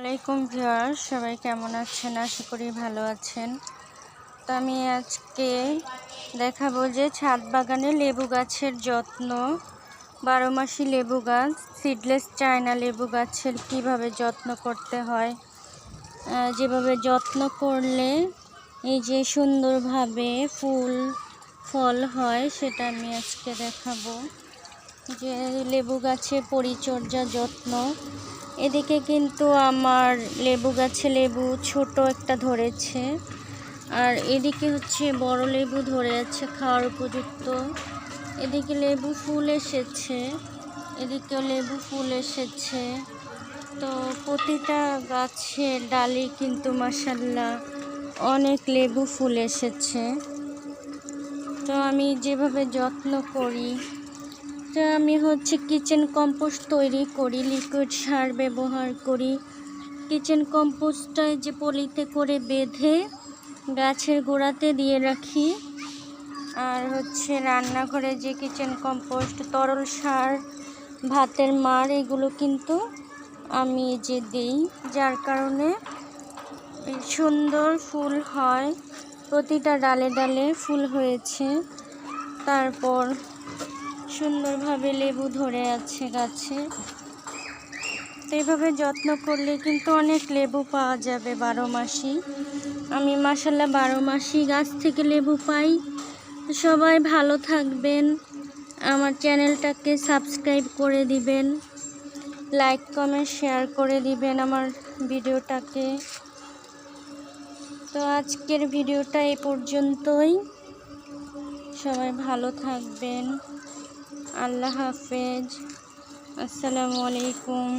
ওয়ালাইকুম ভিউয়ার্স, সবাই কেমন আছেন? আশা করি ভালো আছেন। তো আমি আজকে দেখাবো যে ছাদ বাগানে লেবু গাছের যত্ন, 12 মাসি লেবু গাছ, সিডলেস চায়না লেবু গাছের কিভাবে যত্ন করতে হয়, যেভাবে যত্ন করলে এই যে সুন্দরভাবে ফল হয় সেটা আমি আজকে দেখাবো। যে লেবু গাছের পরিচর্যা যত্ন। এদিকে কিন্তু আমার লেবু গাছে লেবু ছোট একটা ধরেছে, আর এদিকে হচ্ছে বড় লেবু ধরে আছে খাওয়ার উপযুক্ত। এদিকে লেবু ফুল এসেছে, এদিকেও লেবু ফুল এসেছে। তো প্রতিটা গাছের ডালে কিন্তু মাশাআল্লাহ অনেক লেবু ফুল এসেছে। তো আমি যেভাবে যত্ন করি, তো আমি হচ্ছে কিচেন কম্পোস্ট তৈরি করি, লিকুইড সার ব্যবহার করি। কিচেন কম্পোস্টটায় যে পলিতে করে বেঁধে গাছের গোড়াতে দিয়ে রাখি, আর হচ্ছে রান্নাঘরে যে কিচেন কম্পোস্ট, তরল সার, ভাতের মাড়, এগুলো কিন্তু আমি যে দিই, যার কারণে সুন্দর ফুল হয়। প্রতিটা ডালে ডালে ফুল হয়েছে, তারপর সুন্দরভাবে লেবু ধরে আছে গাছে। তো এইভাবে যত্ন করলে কিন্তু অনেক লেবু পাওয়া যাবে 12 মাসই। আমি মাশাআল্লাহ 12 মাসই গাছ থেকে লেবু পাই। সবাই ভালো থাকবেন, আমার চ্যানেলটাকে সাবস্ক্রাইব করে দিবেন, লাইক কমেন্ট শেয়ার করে দিবেন আমার ভিডিওটাকে। তো আজকের ভিডিওটা এই পর্যন্তই। সবাই ভালো থাকবেন। আল্লাহ হাফেজ। আসসালামু আলাইকুম।